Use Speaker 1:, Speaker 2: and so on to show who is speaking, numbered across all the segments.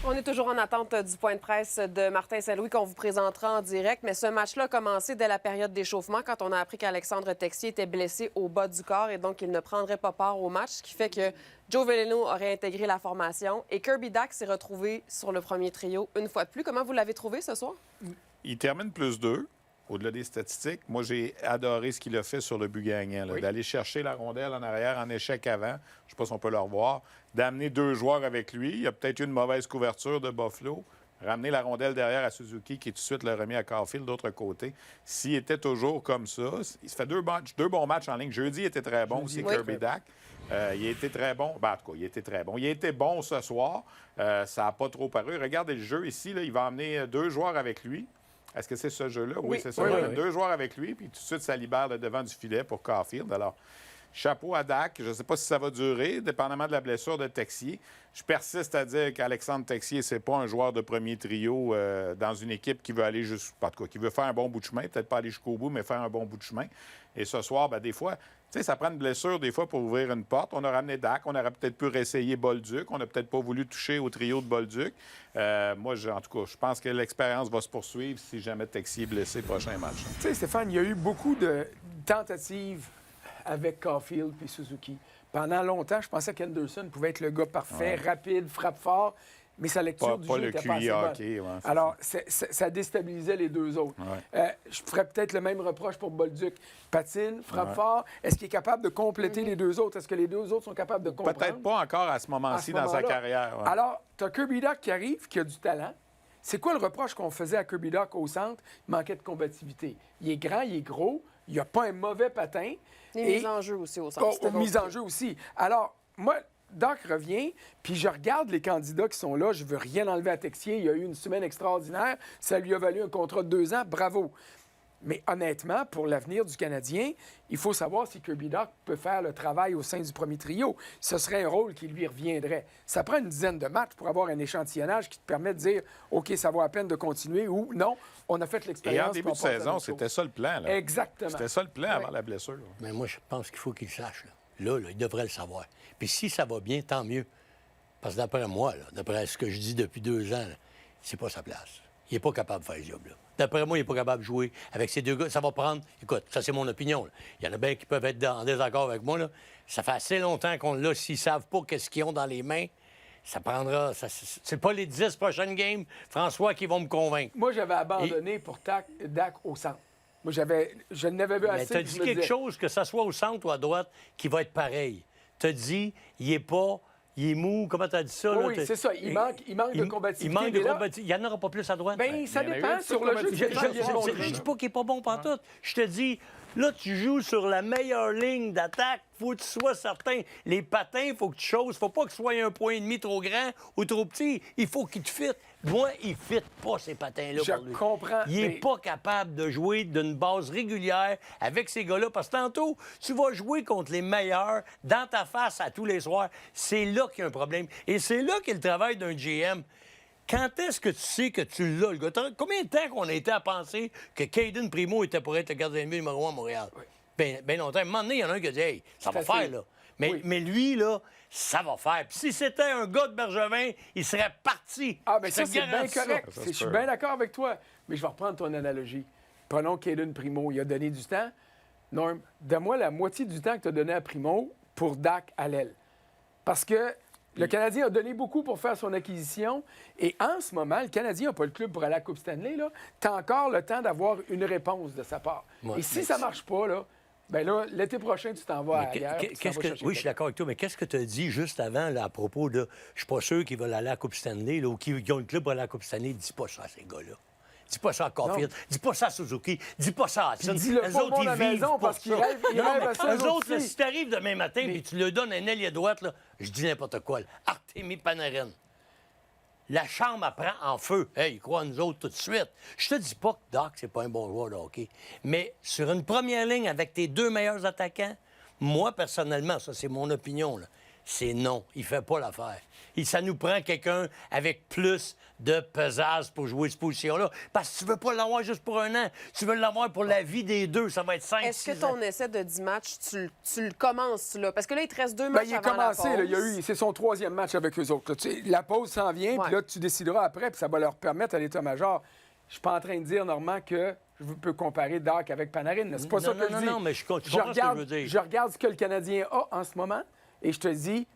Speaker 1: On est toujours en attente du point de presse de Martin Saint-Louis qu'on vous présentera en direct. Mais ce match-là a commencé dès la période d'échauffement quand on a appris qu'Alexandre Texier était blessé au bas du corps et donc il ne prendrait pas part au match, ce qui fait que Joe Veleno aurait intégré la formation. Et Kirby Dach s'est retrouvé sur le premier trio une fois de plus. Comment vous l'avez trouvé ce soir?
Speaker 2: Il termine +2. Au-delà des statistiques, moi, j'ai adoré ce qu'il a fait sur le but gagnant,
Speaker 3: Oui.
Speaker 2: d'aller chercher la rondelle en arrière, en échec avant. Je ne sais pas si on peut le revoir. D'amener 2 joueurs avec lui. Il y a peut-être eu une mauvaise couverture de Buffalo. Ramener la rondelle derrière à Suzuki, qui tout de suite l'a remis à Caulfield de l'autre côté. S'il était toujours comme ça, il se fait 2 bons matchs en ligne. Jeudi, il était très bon aussi,
Speaker 1: Oui.
Speaker 2: Kirby Dach. Il a été très bon. Ben, en tout cas, il a été très bon. Il a été bon ce soir. Ça n'a pas trop paru. Regardez le jeu ici. Là, il va emmener 2 joueurs avec lui. Est-ce que c'est ce jeu-là? Oui, c'est ça.
Speaker 3: Oui,
Speaker 2: Il y a
Speaker 3: oui.
Speaker 2: 2 joueurs avec lui, puis tout de suite, ça libère le devant du filet pour Caulfield. Alors, chapeau à Dach. Je ne sais pas si ça va durer, dépendamment de la blessure de Texier. Je persiste à dire qu'Alexandre Texier, c'est pas un joueur de premier trio dans une équipe qui veut aller juste... En tout cas, qui veut faire un bon bout de chemin. Peut-être pas aller jusqu'au bout, mais faire un bon bout de chemin. Et ce soir, bien, des fois... Tu sais, ça prend une blessure, des fois, pour ouvrir une porte. On a ramené Dach. On aurait peut-être pu réessayer Bolduc. On n'a peut-être pas voulu toucher au trio de Bolduc. Moi, en tout cas, je pense que l'expérience va se poursuivre si jamais Texier est blessé le prochain match.
Speaker 3: Tu sais, Stéphane, il y a eu beaucoup de tentatives avec Caulfield et Suzuki. Pendant longtemps, je pensais qu'Henderson pouvait être le gars parfait, rapide, frappe fort, mais sa lecture du
Speaker 2: Pas
Speaker 3: jeu
Speaker 2: le
Speaker 3: n'était pas assez
Speaker 2: QI
Speaker 3: bonne.
Speaker 2: hockey, ouais, c'est
Speaker 3: Alors, ça déstabilisait les deux autres. Je ferais peut-être le même reproche pour Bolduc. Patine, frappe fort. Est-ce qu'il est capable de compléter les deux autres? Est-ce que les deux autres sont capables de comprendre?
Speaker 2: Peut-être pas encore à ce moment-ci dans sa carrière. Ouais.
Speaker 3: Alors, tu as Kirby Dach qui arrive, qui a du talent. C'est quoi le reproche qu'on faisait à Kirby Dach au centre? Il manquait de combativité. Il est grand, il est gros, il n'a pas un mauvais patin.
Speaker 1: Les mises en jeu aussi au centre. C'était
Speaker 3: Mise en jeu aussi. Alors, moi, Dach revient, puis je regarde les candidats qui sont là. Je veux rien enlever à Texier. Il a eu une semaine extraordinaire. Ça lui a valu un contrat de 2 ans. Bravo. Mais honnêtement, pour l'avenir du Canadien, il faut savoir si Kirby Dach peut faire le travail au sein du premier trio. Ce serait un rôle qui lui reviendrait. Ça prend une dizaine de matchs pour avoir un échantillonnage qui te permet de dire « OK, ça vaut la peine de continuer » ou « Non, on a fait
Speaker 2: Et
Speaker 3: l'expérience. »
Speaker 2: en début de saison, c'était ça le plan. Là.
Speaker 3: Exactement.
Speaker 2: C'était ça le plan avant la blessure.
Speaker 4: Mais moi, je pense qu'il faut qu'il le sache. Là, il devrait le savoir. Puis si ça va bien, tant mieux. Parce que d'après moi, d'après ce que je dis depuis 2 ans, c'est pas sa place. Il n'est pas capable de faire ce job-là. D'après moi, il n'est pas capable de jouer avec ces 2 gars. Ça va prendre... Écoute, ça, c'est mon opinion. Là. Il y en a bien qui peuvent être en désaccord avec moi. Là. Ça fait assez longtemps qu'on l'a. S'ils ne savent pas qu'est-ce qu'ils ont dans les mains, ça prendra... C'est pas les 10 prochaines games, François, qui vont me convaincre.
Speaker 3: Moi, j'avais abandonné pour Dach au centre. Moi, je n'avais vu
Speaker 4: Mais
Speaker 3: assez.
Speaker 4: tu as dit quelque chose, que ça soit au centre ou à droite, qui va être pareil. Tu as dit, il est pas... Il est mou, comment tu as dit ça?
Speaker 3: Oui,
Speaker 4: là?
Speaker 3: oui, c'est ça. Il manque de combativité.
Speaker 4: Il manque de
Speaker 3: mais là,
Speaker 4: combativité. Il n'y en aura pas plus à droite.
Speaker 3: bien, ça
Speaker 2: il y en a
Speaker 3: dépend
Speaker 2: eu
Speaker 3: sur
Speaker 2: un
Speaker 3: le jeu.
Speaker 2: petit
Speaker 4: Je
Speaker 2: peu
Speaker 3: Je
Speaker 4: ne dis pas qu'il n'est pas bon pantoute. Je te dis, là, tu joues sur la meilleure ligne d'attaque. Faut que tu sois certain. Les patins, il faut que tu choses. Faut pas que ce soit 1,5 point trop grand ou trop petit. Il faut qu'il te fitte. Moi, il ne fit pas ces patins-là
Speaker 3: Je
Speaker 4: pour lui.
Speaker 3: comprends,
Speaker 4: Il n'est
Speaker 3: mais-
Speaker 4: pas capable de jouer d'une base régulière avec ces gars-là. Parce que tantôt, tu vas jouer contre les meilleurs dans ta face à tous les soirs. C'est là qu'il y a un problème. Et c'est là qu'est le travail d'un GM. Quand est-ce que tu sais que tu l'as, le gars? Combien de temps qu'on a été à penser que Caden Primo était pour être le gardien de but numéro 1 à Montréal? Bien longtemps. À un moment donné, il y en a un qui a dit « Hey, ça va
Speaker 3: facile.
Speaker 4: faire, là. » Mais,
Speaker 3: Oui.
Speaker 4: mais lui, là, ça va faire. Puis si c'était un gars de Bergevin, il serait parti.
Speaker 3: Ah, bien
Speaker 4: Je
Speaker 3: ça,
Speaker 4: te
Speaker 3: c'est bien
Speaker 4: garantis ça.
Speaker 3: correct.
Speaker 2: Ça se
Speaker 3: Je suis
Speaker 2: peut.
Speaker 3: bien d'accord avec toi. Mais je vais reprendre ton analogie. Prenons Caden Primo. Il a donné du temps. Norm, donne-moi la moitié du temps que tu as donné à Primo pour Dach à l'aile. Parce que le Canadien a donné beaucoup pour faire son acquisition. Et en ce moment, le Canadien n'a pas le club pour aller à la Coupe Stanley. Tu as encore le temps d'avoir une réponse de sa part.
Speaker 4: Ouais,
Speaker 3: Et si
Speaker 4: mais
Speaker 3: ça ne marche pas, là, ben là, l'été prochain, tu t'en vas
Speaker 4: Mais
Speaker 3: ailleurs. puis tu t'en vas chercher
Speaker 4: oui, je suis
Speaker 3: quelqu'un.
Speaker 4: d'accord avec toi, mais qu'est-ce que tu as dit juste avant là, à propos de « Je suis pas sûr qu'ils veulent aller à la Coupe Stanley là, ou qu'ils ont le club pour aller à la Coupe Stanley », dis pas ça à ces gars-là. Dis pas ça à Caulfield, dis pas ça à Suzuki, dis pas ça à Hudson.
Speaker 3: Puis dis-le
Speaker 4: Eux
Speaker 3: pas au
Speaker 4: autres,
Speaker 3: monde
Speaker 4: ils
Speaker 3: à la
Speaker 4: vivent
Speaker 3: maison
Speaker 4: pour
Speaker 3: parce qu'ils
Speaker 4: ça.
Speaker 3: rêvent- ils
Speaker 4: Non,
Speaker 3: rêvent
Speaker 4: mais
Speaker 3: à ça,
Speaker 4: eux
Speaker 3: eux
Speaker 4: autres, là,
Speaker 3: aussi.
Speaker 4: si t'arrives demain matin et tu leur donnes un ailier droite, là, je dis n'importe quoi, là, Artemi Panarin. La chambre apprend en feu. Hey, ils croient à nous autres tout de suite. Je te dis pas que Doc, c'est pas un bon joueur de hockey. Mais sur une première ligne avec tes 2 meilleurs attaquants, moi, personnellement, ça, c'est mon opinion, là, c'est non. Il fait pas l'affaire. Ça nous prend quelqu'un avec plus de pesage pour jouer cette position-là. Parce que tu veux pas l'avoir juste pour un an. Tu veux l'avoir pour la vie des deux. Ça va être 5,
Speaker 1: Est-ce que
Speaker 4: 6 ans.
Speaker 1: ton essai de 10 matchs, tu le commences, là? Parce que là, il te reste 2
Speaker 3: Ben,
Speaker 1: matchs
Speaker 3: il est
Speaker 1: avant la
Speaker 3: commencé,
Speaker 1: pause.
Speaker 3: là. C'est son 3e match avec eux autres. Là. Tu sais, la pause s'en vient,
Speaker 1: Ouais.
Speaker 3: puis là, tu décideras après, puis ça va leur permettre à l'état-major. Je suis pas en train de dire, Normand, que je peux comparer Doc avec Panarin. là. C'est pas ça que je dis.
Speaker 4: Non, mais tu comprends ce que je veux dire.
Speaker 3: Je regarde ce que le Canadien a en ce moment, et je te dis,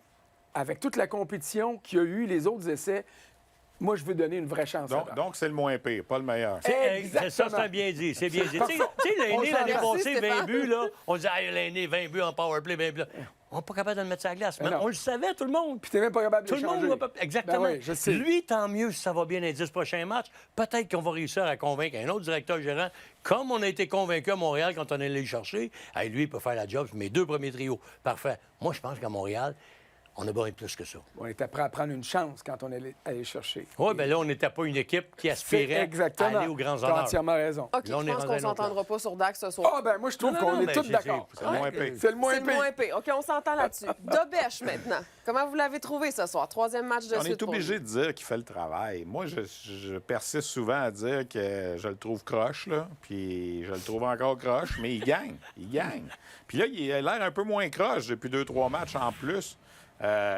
Speaker 3: avec toute la compétition qu'il y a eu, les autres essais, moi, je veux donner une vraie chance à Doc.
Speaker 2: Donc, c'est le moins pire, pas le meilleur.
Speaker 4: C'est ça, c'est bien dit. C'est bien dit. Tu sais, l'Aîné, l'année passée, 20 buts, là, on disait, ah, l'Aîné, 20 buts en powerplay, 20 buts. On n'est pas capable de le mettre sur la glace. Mais on le savait, tout le monde.
Speaker 3: Puis t'es même pas capable de
Speaker 4: Tout le monde va pas... Exactement.
Speaker 3: Ben oui, je sais.
Speaker 4: Lui, tant mieux si ça va bien les 10 prochains matchs. Peut-être qu'on va réussir à convaincre un autre directeur gérant, comme on a été convaincu à Montréal quand on est allé le chercher. Hey, lui, il peut faire la job sur mes 2 premiers trios. Parfait. Moi, je pense qu'à Montréal, on a besoin de plus que ça.
Speaker 3: On était prêt à prendre une chance quand on allait aller chercher.
Speaker 4: Oui, bien là, on n'était pas une équipe qui aspirait à aller aux grands
Speaker 3: Tu as
Speaker 4: honneurs.
Speaker 3: entièrement raison.
Speaker 1: OK,
Speaker 4: Là, on
Speaker 1: je
Speaker 4: est
Speaker 1: pense
Speaker 4: rendu
Speaker 1: qu'on
Speaker 4: à un autre
Speaker 1: s'entendra pas sur Dax ce soir.
Speaker 3: Ah, ben moi, je trouve
Speaker 4: Non,
Speaker 3: qu'on
Speaker 4: non,
Speaker 3: est
Speaker 4: mais
Speaker 3: tous
Speaker 4: c'est-
Speaker 3: d'accord.
Speaker 2: c'est le moins pire.
Speaker 3: C'est le moins
Speaker 1: C'est le
Speaker 3: pire.
Speaker 1: moins pire. OK, on s'entend là-dessus. Dobèche, maintenant. Comment vous l'avez trouvé ce soir? 3e match de
Speaker 2: On
Speaker 1: suite
Speaker 2: est
Speaker 1: pour
Speaker 2: obligé
Speaker 1: lui.
Speaker 2: de dire qu'il fait le travail. Moi, je persiste souvent à dire que je le trouve croche, là, puis je le trouve encore croche, mais il gagne. Il gagne. Puis là, il a l'air un peu moins croche depuis 2-3 matchs en plus.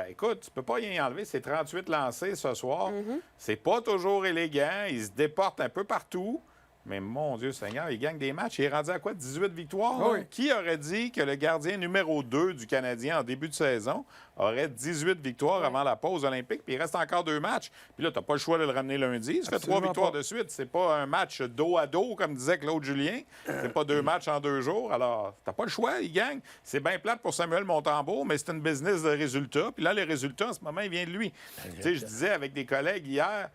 Speaker 2: Écoute, tu peux pas y enlever. C'est 38 lancés ce soir. C'est pas toujours élégant. Il se déporte un peu partout. Mais mon Dieu Seigneur, il gagne des matchs. Il est rendu à quoi? 18 victoires? là?
Speaker 3: Oui.
Speaker 2: Qui aurait dit que le gardien numéro 2 du Canadien en début de saison aurait 18 victoires avant la pause olympique? Puis il reste encore 2 matchs. Puis là, tu n'as pas le choix de le ramener lundi. Ça fait 3
Speaker 3: Absolument
Speaker 2: victoires
Speaker 3: pas.
Speaker 2: de suite. C'est pas un match dos à dos, comme disait Claude Julien. C'est pas 2 matchs en 2 jours. Alors, t'as pas le choix. Il gagne. C'est bien plate pour Samuel Montembeault, mais c'est une business de résultats. Puis là, les résultats, en ce moment, ils viennent de lui. Tu sais, je disais avec des collègues hier,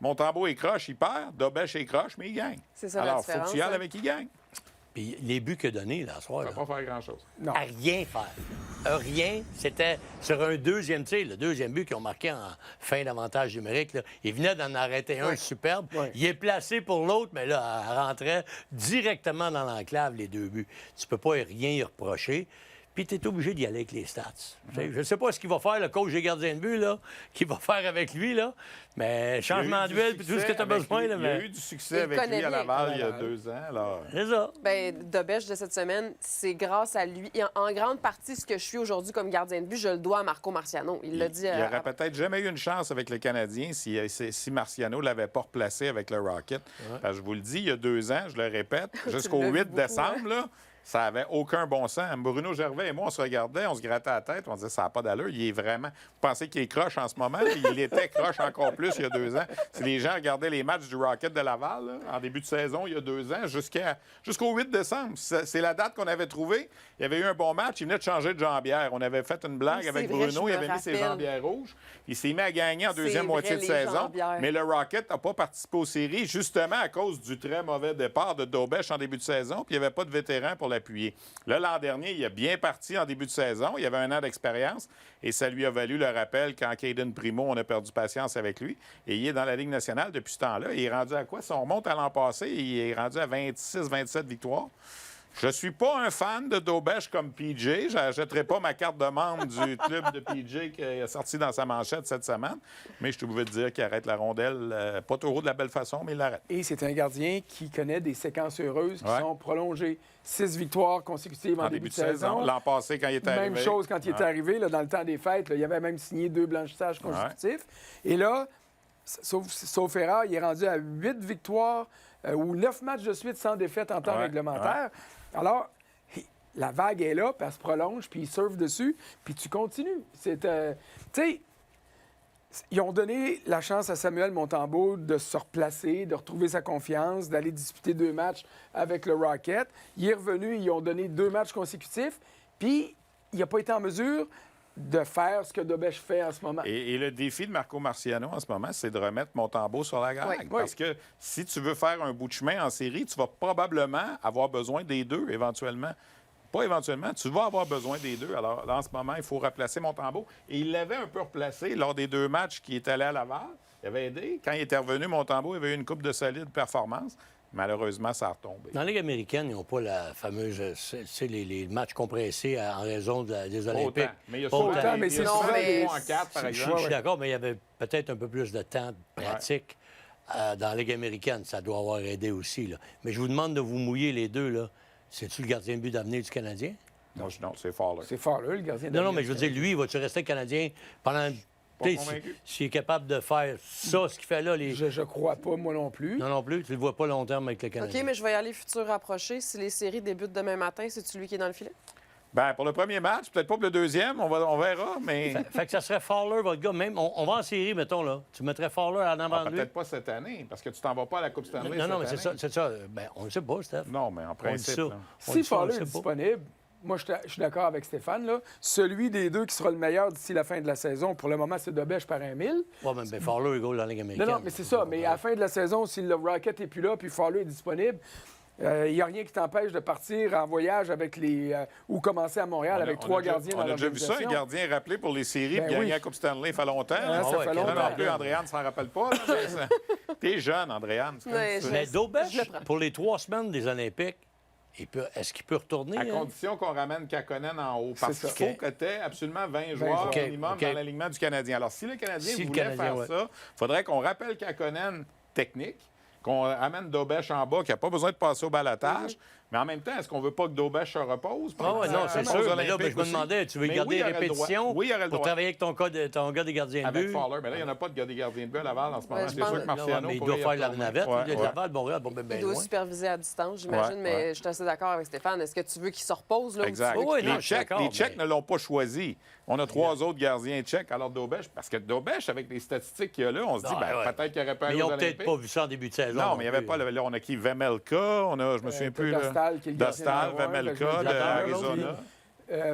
Speaker 2: Montembeault est croche, il perd. Dobèche est croche, mais il gagne.
Speaker 1: C'est ça la
Speaker 2: Alors, faut que
Speaker 1: différence,
Speaker 2: tu y ailles
Speaker 1: hein?
Speaker 2: avec qui gagne.
Speaker 4: Puis les buts qu'il a donnés, là, ce soir,
Speaker 2: Ça
Speaker 4: là,
Speaker 2: va pas faire grand-chose.
Speaker 3: Non.
Speaker 4: à rien faire. Rien. C'était sur un deuxième tir, le deuxième but qu'ils ont marqué en fin d'avantage numérique. Là. Il venait d'en arrêter un superbe.
Speaker 3: Oui.
Speaker 4: Il est placé pour l'autre, mais là, elle rentrait directement dans l'enclave, les 2 buts. Tu peux pas rien y reprocher. Puis tu es obligé d'y aller avec les stats. Tu sais, je ne sais pas ce qu'il va faire, le coach des gardiens de but, là, qu'il va faire avec lui, là. Mais changement de duel, puis tout ce que tu as besoin. Là,
Speaker 2: Il y a
Speaker 4: mais...
Speaker 2: eu du succès
Speaker 1: Il
Speaker 2: avec
Speaker 1: connaît
Speaker 2: lui à
Speaker 1: bien.
Speaker 2: Laval il y a 2 ans. Alors...
Speaker 4: C'est ça.
Speaker 1: Bien, Dobèche de cette semaine, c'est grâce à lui. Et en grande partie, ce que je suis aujourd'hui comme gardien de but, je le dois à Marco Marciano. Il l'a dit.
Speaker 2: Il n'aurait peut-être jamais eu une chance avec le Canadien si Marciano ne l'avait pas replacé avec le Rocket. Parce que je vous le dis, il y a 2 ans, je le répète, jusqu'au
Speaker 1: l'as vu
Speaker 2: 8
Speaker 1: beaucoup,
Speaker 2: décembre, là, ça n'avait aucun bon sens. Bruno Gervais et moi, on se regardait, on se grattait la tête, on disait ça n'a pas d'allure. Il est vraiment. Vous pensez qu'il est croche en ce moment? Là? Il était croche encore plus il y a 2 ans. Si les gens regardaient les matchs du Rocket de Laval là, en début de saison il y a 2 ans, jusqu'au 8 décembre, c'est la date qu'on avait trouvée. Il y avait eu un bon match, il venait de changer de jambière. On avait fait une blague
Speaker 1: Oui,
Speaker 2: avec
Speaker 1: c'est vrai,
Speaker 2: Bruno,
Speaker 1: je
Speaker 2: il
Speaker 1: me
Speaker 2: avait mis ses
Speaker 1: rappelle.
Speaker 2: jambières rouges. Il s'est mis à gagner en deuxième
Speaker 1: vrai,
Speaker 2: moitié de
Speaker 1: les
Speaker 2: saison.
Speaker 1: jambières.
Speaker 2: Mais le Rocket n'a pas participé aux séries, justement à cause du très mauvais départ de Dobèche en début de saison, puis il n'y avait pas de vétéran pour l'appuyer. Là, l'an dernier, il a bien parti en début de saison. Il avait 1 an d'expérience et ça lui a valu le rappel quand Caden Primo, on a perdu patience avec lui. Et il est dans la Ligue nationale depuis ce temps-là. Il est rendu à quoi? Si on remonte à l'an passé, il est rendu à 26-27 victoires. Je ne suis pas un fan de Dobèche comme PJ. Je n'achèterai pas ma carte de membre du club de PJ qui est sorti dans sa manchette cette semaine. Mais je te pouvais te dire qu'il arrête la rondelle, pas toujours de la belle façon, mais il l'arrête.
Speaker 3: Et c'est un gardien qui connaît des séquences heureuses qui
Speaker 2: Ouais.
Speaker 3: sont prolongées. 6 victoires consécutives en début de saison.
Speaker 2: L'an passé, quand il est arrivé.
Speaker 3: Même chose quand il est arrivé, là, dans le temps des fêtes. Là, il avait même signé 2 blanchissages consécutifs. Et là, sauf erreur, il est rendu à 8 victoires ou 9 matchs de suite sans défaite en temps
Speaker 2: Ouais,
Speaker 3: réglementaire. Alors, la vague est là, puis elle se prolonge, puis il surfe dessus, puis tu continues. Tu sais, ils ont donné la chance à Samuel Montembeault de se replacer, de retrouver sa confiance, d'aller disputer 2 matchs avec le Rocket. Il est revenu, ils ont donné 2 matchs consécutifs, puis il n'a pas été en mesure de faire ce que Dobèche fait en ce moment.
Speaker 2: Et le défi de Marco Marciano en ce moment, c'est de remettre Montembeault sur la glace.
Speaker 1: Oui.
Speaker 2: Parce que si tu veux faire un bout de chemin en série, tu vas probablement avoir besoin des 2 éventuellement. Pas éventuellement, tu vas avoir besoin des 2. Alors, là, en ce moment, il faut replacer Montembeault. Et il l'avait un peu replacé lors des 2 matchs qui est allé à Laval. Il avait aidé. Quand il était revenu, Montembeault avait eu une coupe de solide performance. Malheureusement, ça a retombé.
Speaker 4: Dans la Ligue américaine, ils n'ont pas la fameuse, les matchs compressés en raison des Olympiques.
Speaker 2: Autant. Mais il y a
Speaker 4: Pas
Speaker 2: souvent,
Speaker 3: autant, mais
Speaker 2: il y a
Speaker 3: c'est
Speaker 2: souvent
Speaker 3: souvent
Speaker 2: des
Speaker 1: des-
Speaker 2: 3 en 4, par
Speaker 4: Je
Speaker 2: exemple.
Speaker 4: suis d'accord, mais il y avait peut-être un peu plus de temps pratique dans la Ligue américaine. Ça doit avoir aidé aussi. Là. Mais je vous demande de vous mouiller les deux. Là. C'est-tu le gardien de but d'avenir du Canadien?
Speaker 2: Non, c'est fort, là.
Speaker 3: C'est fort, là, le gardien de
Speaker 4: Non, non, mais je veux dire, lui, va-tu rester Canadien pendant... Tu sais,
Speaker 2: convaincu.
Speaker 4: s'il est capable de faire ça, ce qu'il fait là,
Speaker 3: Je crois pas, moi non plus.
Speaker 4: Non, non plus. Tu le vois pas long terme avec le Canadien.
Speaker 1: OK, mais je vais y aller futur rapproché. Si les séries débutent demain matin, c'est-tu lui qui est dans le filet?
Speaker 2: Ben, pour le premier match, peut-être pas pour le deuxième, on verra, mais
Speaker 4: Fait que ça serait Fowler, votre gars, même. On va en série, mettons, là. Tu mettrais Fowler en avant de lui.
Speaker 2: peut-être pas cette année, parce que tu t'en vas pas à la Coupe Stanley
Speaker 4: Non, non, mais
Speaker 2: cette
Speaker 4: c'est ça,
Speaker 2: année.
Speaker 4: c'est ça. Ben, on le sait pas, Steph.
Speaker 2: Non, mais en
Speaker 4: On dit
Speaker 2: principe,
Speaker 4: ça.
Speaker 2: là.
Speaker 4: On
Speaker 3: Si
Speaker 4: dit ça, on le
Speaker 3: Fowler
Speaker 4: sait
Speaker 3: est
Speaker 4: pas.
Speaker 3: disponible, moi, je suis d'accord avec Stéphane, là. Celui des deux qui sera le meilleur d'ici la fin de la saison, pour le moment, c'est Dobèche par 1 000.
Speaker 4: Ouais, mais Fowler, il goal dans la Ligue américaine.
Speaker 3: Non, non, mais c'est ça. Mais à la fin de la saison, si le Rocket n'est plus là, puis Fowler est disponible, il n'y a rien qui t'empêche de partir en voyage avec les... ou commencer à Montréal avec 3 gardiens dans
Speaker 2: On a déjà vu ça, un
Speaker 3: l'organisation.
Speaker 2: gardien rappelé pour les séries,
Speaker 3: Ben
Speaker 2: puis gagner
Speaker 3: oui.
Speaker 2: la Coupe Stanley, il fait longtemps.
Speaker 3: Ah,
Speaker 2: là.
Speaker 3: ça
Speaker 4: ouais,
Speaker 3: fait
Speaker 2: Non,
Speaker 3: longtemps.
Speaker 2: non plus, Andréane ne s'en rappelle pas. là, mais t'es jeune, Andréane. c'est comme
Speaker 1: Ouais,
Speaker 2: ça.
Speaker 4: Mais
Speaker 1: Je
Speaker 4: Dobèche,
Speaker 1: le prends.
Speaker 4: pour les 3 semaines des Olympiques, est-ce qu'il peut retourner?
Speaker 2: À
Speaker 4: hein?
Speaker 2: condition qu'on ramène Kakkonen en haut. Parce
Speaker 3: C'est
Speaker 2: qu'il
Speaker 3: ça.
Speaker 2: faut que tu aies absolument 20 joueurs
Speaker 4: OK,
Speaker 2: minimum
Speaker 4: OK.
Speaker 2: dans l'alignement du Canadien. Alors, si le Canadien
Speaker 4: Si le
Speaker 2: voulait
Speaker 4: Canadien,
Speaker 2: faire
Speaker 4: ouais.
Speaker 2: ça, il faudrait qu'on rappelle Kakkonen technique, qu'on amène Dobèche en bas, qui n'a pas besoin de passer au balotage. Mais en même temps, est-ce qu'on veut pas que Dobèche se repose?
Speaker 4: Ah ouais, non, c'est
Speaker 2: Aux
Speaker 4: sûr. Mais là,
Speaker 2: Olympiques
Speaker 4: ben, je me
Speaker 2: aussi?
Speaker 4: demandais, tu veux
Speaker 2: Mais
Speaker 4: garder
Speaker 2: oui, il
Speaker 4: les
Speaker 2: aurait le droit.
Speaker 4: répétitions
Speaker 2: Oui, il aurait le
Speaker 4: pour
Speaker 2: droit.
Speaker 4: travailler avec ton gars des gardiens de
Speaker 2: Avec
Speaker 4: but?
Speaker 2: Fowler. Mais là, il n'y en a pas de gardien de but à Laval en ce moment.
Speaker 1: je
Speaker 2: C'est
Speaker 1: pense-
Speaker 2: sûr que
Speaker 4: Non,
Speaker 2: Marciano
Speaker 4: mais il
Speaker 2: pourrait
Speaker 4: doit
Speaker 2: y
Speaker 4: faire la
Speaker 2: retourner.
Speaker 4: navette.
Speaker 2: Ouais,
Speaker 4: Il y a
Speaker 2: ouais.
Speaker 4: Laval, Montréal, bon, ben,
Speaker 1: Il
Speaker 4: ben
Speaker 1: doit
Speaker 4: loin.
Speaker 1: superviser à distance, j'imagine,
Speaker 2: Ouais,
Speaker 1: mais
Speaker 2: ouais.
Speaker 1: je suis assez d'accord avec Stéphane. Est-ce que tu veux qu'il se repose là
Speaker 2: Exact.
Speaker 1: où tu veux?
Speaker 4: Oui, non, je suis
Speaker 2: les
Speaker 4: d'accord,
Speaker 2: Tchèques
Speaker 4: mais-
Speaker 2: ne l'ont pas choisi. On a 3 autres gardiens tchèques. Alors, Dobèche, parce que Dobèche, avec les statistiques qu'il y a là, on se dit,
Speaker 4: Ouais, ouais.
Speaker 2: peut-être qu'il aurait pas
Speaker 4: Mais
Speaker 2: aller
Speaker 4: ils
Speaker 2: aux
Speaker 4: n'ont peut-être
Speaker 2: Olympiques.
Speaker 4: pas vu ça en début de saison.
Speaker 2: Non, mais il n'y avait
Speaker 4: plus.
Speaker 2: pas. Là, on a qui? Vemelka, je me souviens plus. là.
Speaker 3: Dostal, qui est le gardien
Speaker 2: Dostal,
Speaker 3: numéro un,
Speaker 2: Vemelka,
Speaker 3: fait que je
Speaker 2: de
Speaker 3: veux dire,
Speaker 2: Arizona.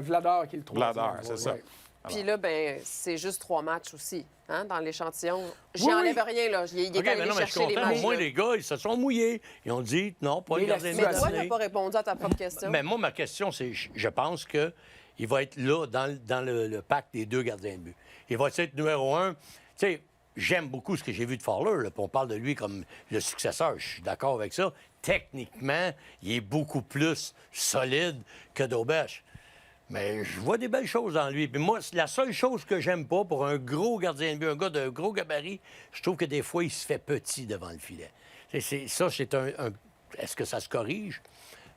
Speaker 3: Vladar, qui est le 3e.
Speaker 2: Vladar, c'est ça.
Speaker 1: Puis là, ben, c'est juste 3 matchs aussi, hein, dans l'échantillon. J'y
Speaker 3: Oui,
Speaker 1: enlève
Speaker 3: oui.
Speaker 1: rien, là. Il est
Speaker 4: OK, mais
Speaker 1: allé
Speaker 4: non, mais je suis
Speaker 1: chercher les
Speaker 4: content. Au
Speaker 1: matchs.
Speaker 4: moins,
Speaker 1: là.
Speaker 4: les gars, ils se sont mouillés. Ils ont dit, non, pas
Speaker 3: Mais
Speaker 4: les
Speaker 3: la
Speaker 4: gardiens de
Speaker 1: Mais toi,
Speaker 3: situation-
Speaker 1: tu n'as pas répondu à ta propre question.
Speaker 4: Mais moi, ma question, c'est, je pense qu'il va être là dans le pacte des 2 gardiens de but. Il va être numéro 1. Tu sais, j'aime beaucoup ce que j'ai vu de Fowler. Là, puis on parle de lui comme le successeur. Je suis d'accord avec ça. Techniquement, il est beaucoup plus solide que Dobèche. Mais je vois des belles choses en lui. Puis moi, la seule chose que j'aime pas pour un gros gardien de but, un gars de gros gabarit, je trouve que des fois, il se fait petit devant le filet. Ça, c'est un... Est-ce que ça se corrige?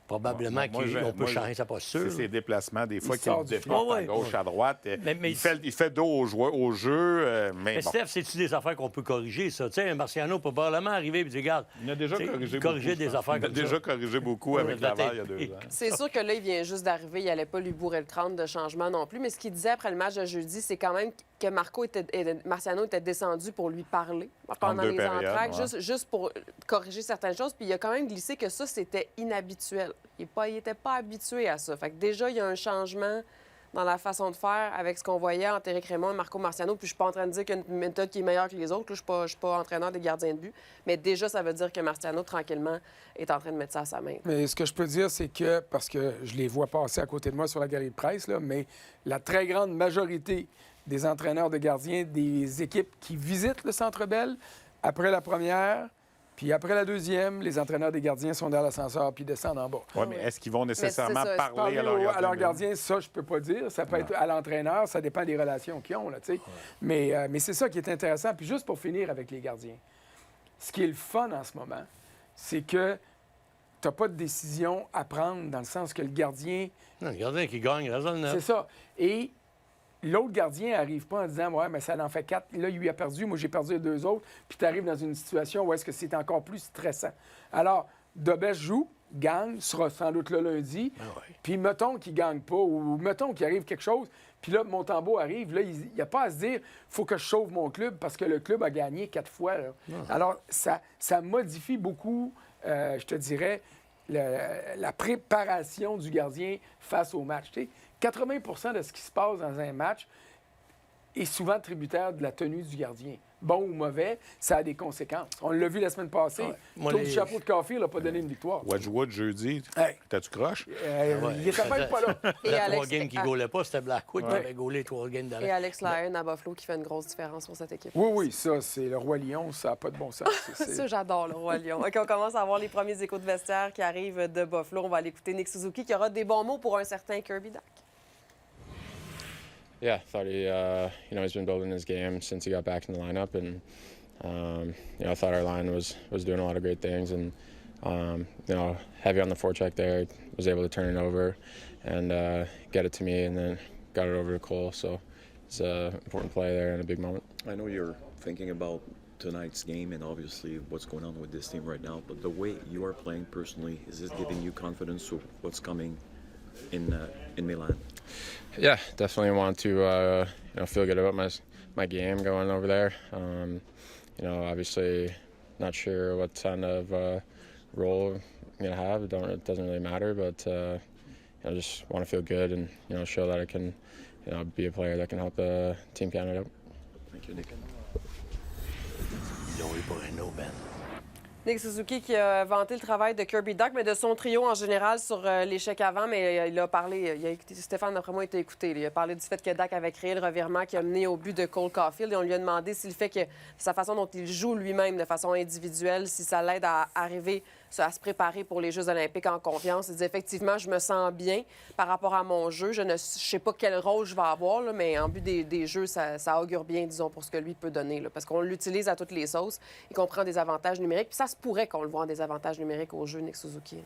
Speaker 4: Probablement qu'on peut changer sa posture.
Speaker 2: C'est ses déplacements, des fois,
Speaker 3: sort
Speaker 2: qu'il
Speaker 3: du
Speaker 2: déporte
Speaker 4: filet.
Speaker 2: à gauche, à droite.
Speaker 4: Mais
Speaker 2: il fait dos au jeu, mais
Speaker 4: Mais
Speaker 2: bon.
Speaker 4: Steph, c'est-tu des affaires qu'on peut corriger, ça? Tu sais, un Marciano peut probablement arriver et dire, regarde...
Speaker 2: Il a déjà
Speaker 4: tu sais,
Speaker 2: corrigé
Speaker 4: corriger
Speaker 2: beaucoup, je
Speaker 4: des
Speaker 2: pense.
Speaker 4: affaires
Speaker 2: Il a
Speaker 4: comme ça.
Speaker 2: déjà corrigé beaucoup avec
Speaker 4: Ouais,
Speaker 2: Laval il y a
Speaker 4: peut-être.
Speaker 2: 2 ans.
Speaker 1: C'est sûr que là, il vient juste d'arriver. Il n'allait pas lui bourrer le crâne de changement non plus. Mais ce qu'il disait après le match de jeudi, c'est quand même que Marciano était descendu pour lui parler pendant
Speaker 2: deux
Speaker 1: les
Speaker 2: périodes,
Speaker 1: entraques,
Speaker 2: ouais.
Speaker 1: juste pour corriger certaines choses. Puis il a quand même glissé que ça, c'était inhabituel. Il n'était pas habitué à ça. Fait que déjà, il y a un changement dans la façon de faire avec ce qu'on voyait entre Éric Raymond et Marco Marciano. Puis je suis pas en train de dire qu'il y a une méthode qui est meilleure que les autres. Là, je suis pas entraîneur des gardiens de but. Mais déjà, ça veut dire que Marciano, tranquillement, est en train de mettre ça à sa main.
Speaker 3: Mais ce que je peux dire, c'est que, parce que je les vois passer à côté de moi sur la galerie de presse, là, mais la très grande majorité des entraîneurs de gardiens des équipes qui visitent le Centre Bell, après la première, puis après la deuxième, les entraîneurs des gardiens sont dans l'ascenseur puis descendent en bas.
Speaker 2: Oui, mais est-ce qu'ils vont nécessairement
Speaker 1: c'est ça,
Speaker 2: parler
Speaker 3: Parler
Speaker 2: à leur
Speaker 3: à leur gardien, ça, je peux pas dire. Ça peut être à l'entraîneur, ça dépend des relations qu'ils ont, là, tu sais. Mais c'est ça qui est intéressant. Puis juste pour finir avec les gardiens, ce qui est le fun en ce moment, c'est que tu n'as pas de décision à prendre dans le sens que le gardien...
Speaker 4: Non, le gardien qui gagne, raisonne.
Speaker 3: C'est ça. Et l'autre gardien n'arrive pas en disant « Ouais, mais ça en fait 4. Là, lui a perdu. Moi, j'ai perdu les 2 autres. » Puis tu arrives dans une situation où est-ce que c'est encore plus stressant. Alors, Dobèche joue, gagne, sera sans doute là lundi.
Speaker 4: Ah ouais.
Speaker 3: Puis mettons qu'il ne gagne pas ou mettons qu'il arrive quelque chose. Puis là, Montembeault arrive. Là, il n'y a pas à se dire « Faut que je sauve mon club parce que le club a gagné 4 fois. » Alors, ça modifie beaucoup, je te dirais, la préparation du gardien face au match. Tu sais, 80 de ce qui se passe dans un match est souvent tributaire de la tenue du gardien. bon ou mauvais, ça a des conséquences. On l'a vu la semaine passée.
Speaker 4: Ouais. Moi,
Speaker 3: Tour du
Speaker 4: les-
Speaker 3: chapeau de Caulfield n'a pas donné une victoire.
Speaker 2: Wedgwood, jeudi,
Speaker 3: Hey.
Speaker 2: t'as-tu croche?
Speaker 3: Il était même pas là.
Speaker 1: Et
Speaker 4: Les 3
Speaker 1: Alex-
Speaker 4: games qui ne gaulaient pas, c'était Blackwood qui avait gaulé 3 games
Speaker 1: Et
Speaker 4: d'avant.
Speaker 1: Alex Lyon à Buffalo qui fait une grosse différence pour cette équipe.
Speaker 3: Oui, ça, c'est le Roi Lion, ça n'a pas de bon sens.
Speaker 1: Ça, j'adore le Roi Lion. OK, on commence à avoir les premiers échos de vestiaire qui arrivent de Buffalo. On va aller écouter Nick Suzuki qui aura des bons mots pour un certain Kirby Dach.
Speaker 5: Yeah, thought he, he's been building his game since he got back in the lineup, and I thought our line was doing a lot of great things, and heavy on the forecheck there, was able to turn it over and get it to me, and then got it over to Cole. So it's an important play there and a big moment.
Speaker 6: I know you're thinking about tonight's game and obviously what's going on with this team right now, but the way you are playing personally, is this giving you confidence of what's coming in Milan?
Speaker 5: Yeah, definitely want to feel good about my game going over there. Obviously not sure what kind of role I'm gonna have. It doesn't really matter, but just want to feel good and show that I can be a player that can help Team Canada out.
Speaker 6: Thank you, Nick.
Speaker 4: Ils ont eu pour un no, Ben.
Speaker 1: Nick Suzuki qui a vanté le travail de Kirby Dach, mais de son trio en général sur l'échec avant, mais il a parlé, Stéphane, d'après moi, il t'a écouté. Il a parlé du fait que Dach avait créé le revirement qui a mené au but de Cole Caulfield et on lui a demandé s'il fait que sa façon dont il joue lui-même de façon individuelle, si ça l'aide à arriver à se préparer pour les Jeux olympiques en confiance. Il dit effectivement, je me sens bien par rapport à mon jeu. Je ne sais pas quel rôle je vais avoir, là, mais en but des Jeux, ça augure bien, disons, pour ce que lui peut donner. Là, parce qu'on l'utilise à toutes les sauces et qu'on prend des avantages numériques. Puis ça se pourrait qu'on le voit en des avantages numériques au jeu, Nick Suzuki.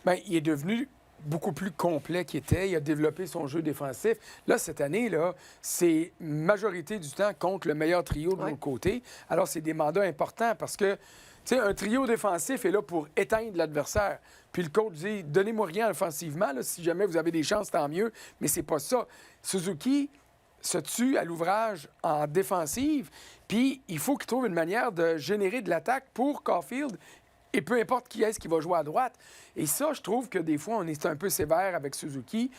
Speaker 3: Bien, il est devenu beaucoup plus complet qu'il était. Il a développé son jeu défensif. Là, cette année, là, c'est majorité du temps contre le meilleur trio de l'autre côté. Alors, c'est des mandats importants parce que tu sais, un trio défensif est là pour éteindre l'adversaire. Puis le coach dit, donnez-moi rien offensivement. Là, si jamais vous avez des chances, tant mieux. Mais c'est pas ça. Suzuki se tue à l'ouvrage en défensive. Puis il faut qu'il trouve une manière de générer de l'attaque pour Caulfield. Et peu importe qui est-ce qui va jouer à droite. Et ça, je trouve que des fois, on est un peu sévère avec Suzuki.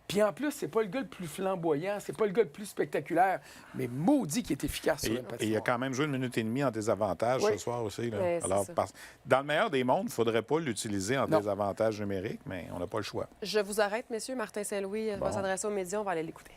Speaker 3: Puis en plus, c'est pas le gars le plus flamboyant, c'est pas le gars le plus spectaculaire, mais maudit qui est efficace sur une
Speaker 2: Et il a
Speaker 3: patinoire.
Speaker 2: quand même joué 1 minute et demie en désavantage
Speaker 3: Oui.
Speaker 2: ce soir aussi. Là.
Speaker 1: Oui, c'est
Speaker 2: Alors,
Speaker 1: ça.
Speaker 2: dans le meilleur des mondes, il ne faudrait pas l'utiliser en
Speaker 3: Non.
Speaker 2: désavantage numérique, mais on n'a pas le choix.
Speaker 1: Je vous arrête, messieurs. Martin Saint-Louis va s'adresser aux médias. On va aller l'écouter.